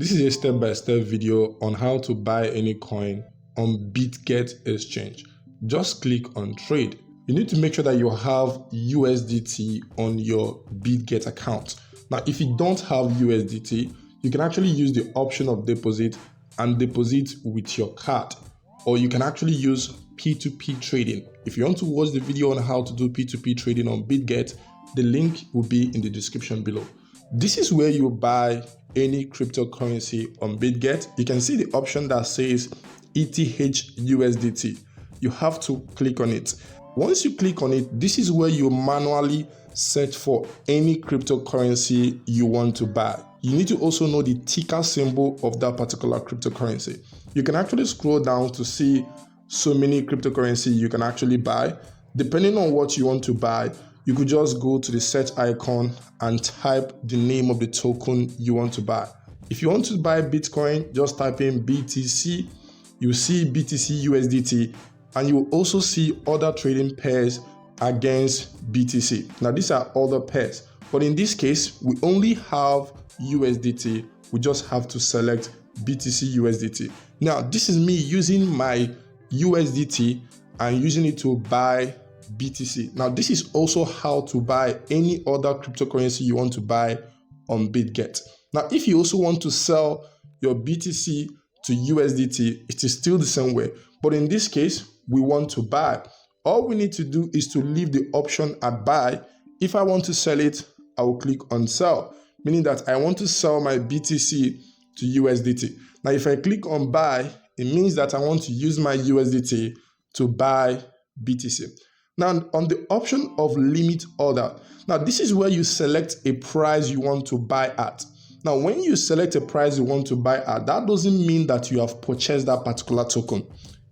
This is a step-by-step video on how to buy any coin on Bitget exchange. Just click on trade. You need to make sure that you have USDT on your Bitget account. Now, if you don't have USDT, you can actually use the option of deposit and deposit with your card, or you can actually use P2P trading. If you want to watch the video on how to do P2P trading on Bitget, the link will be in the description below. This is where you buy any cryptocurrency on Bitget. You can see the option that says ETH USDT. You have to click on it. Once you click on it, this is where you manually search for any cryptocurrency you want to buy. You need to also know the ticker symbol of that particular cryptocurrency. You can actually scroll down to see so many cryptocurrency you can actually buy. Depending on what you want to buy, you could just go to the search icon and type the name of the token you want to buy. If you want to buy Bitcoin, just type in BTC. You see BTC USDT, and you will also see other trading pairs against BTC. Now, these are other pairs, but in this case, we only have USDT. We just have to select BTC USDT. Now, this is me using my USDT and using it to buy BTC. Now, this is also how to buy any other cryptocurrency you want to buy on Bitget. Now, if you also want to sell your BTC to USDT, it is still the same way. But in this case, we want to buy. All we need to do is to leave the option at buy. If I want to sell it, I will click on sell, meaning that I want to sell my BTC to USDT. Now, if I click on buy, it means that I want to use my USDT to buy BTC. Now, on the option of limit order, now this is where you select a price you want to buy at. Now, when you select a price you want to buy at, that doesn't mean that you have purchased that particular token.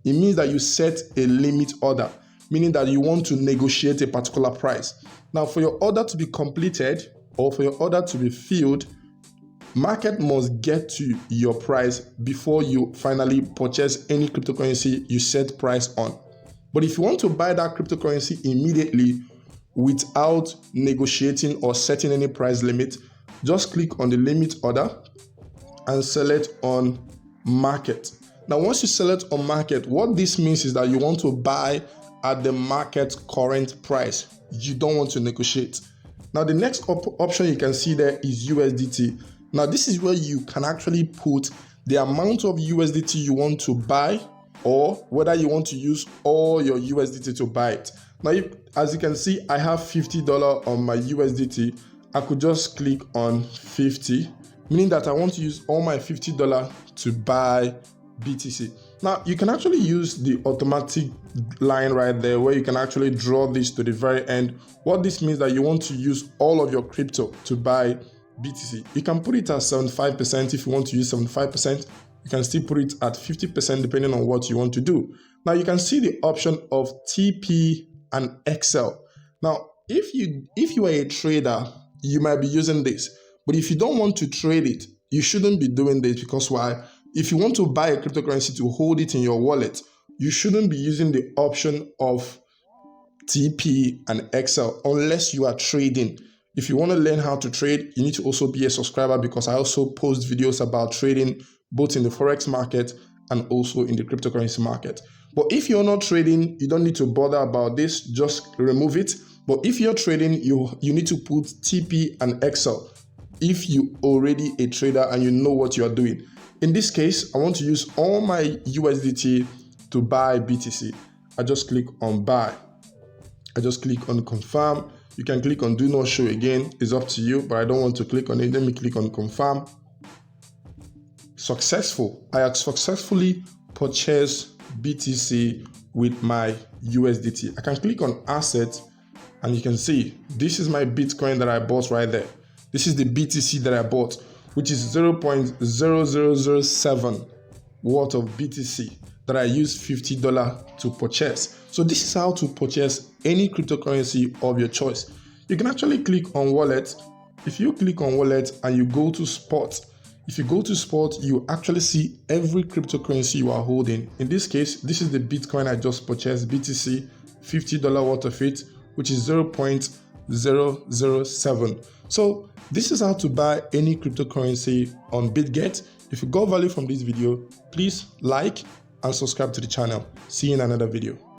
It means that you set a limit order, meaning that you want to negotiate a particular price. Now, for your order to be completed or for your order to be filled, market must get to your price before you finally purchase any cryptocurrency you set price on. But if you want to buy that cryptocurrency immediately without negotiating or setting any price limit, just click on the limit order and select on market. Now, once you select on market, what this means is that you want to buy at the market current price. You don't want to negotiate. Now, the next option you can see there is USDT. Now, this is where you can actually put the amount of USDT you want to buy, or whether you want to use all your USDT to buy it. Now, as you can see, I have $50 on my USDT. I could just click on 50, meaning that I want to use all my $50 to buy BTC. Now, you can actually use the automatic line right there where you can actually draw this to the very end. What this means that you want to use all of your crypto to buy BTC. You can put it at 75% if you want to use 75%. You can still put it at 50% depending on what you want to do. Now, you can see the option of TP and XL. Now, if you are a trader, you might be using this. But if you don't want to trade it, you shouldn't be doing this, because why? If you want to buy a cryptocurrency to hold it in your wallet, you shouldn't be using the option of TP and XL unless you are trading. If you want to learn how to trade, you need to also be a subscriber, because I also post videos about trading both in the Forex market and also in the cryptocurrency market. But if you're not trading, you don't need to bother about this, just remove it. But if you're trading, you need to put TP and XL if you already a trader and you know what you are doing. In this case, I want to use all my USDT to buy BTC. I just click on buy. I just click on confirm. You can click on do not show again. It's up to you, but I don't want to click on it. Let me click on confirm. Successful. I have successfully purchased BTC with my USDT. I can click on asset, and you can see this is my Bitcoin that I bought right there. This is the BTC that I bought, which is 0.0007 worth of BTC that I used $50 to purchase. So this is how to purchase any cryptocurrency of your choice. You can actually click on wallet. If you click on wallet and you go to spot, if you go to spot, you actually see every cryptocurrency you are holding. In this case, this is the Bitcoin I just purchased, BTC, $50 worth of it, which is 0.0007 0.007. So this is how to buy any cryptocurrency on Bitget. If you got value from this video, please like and subscribe to the channel. See you in another video.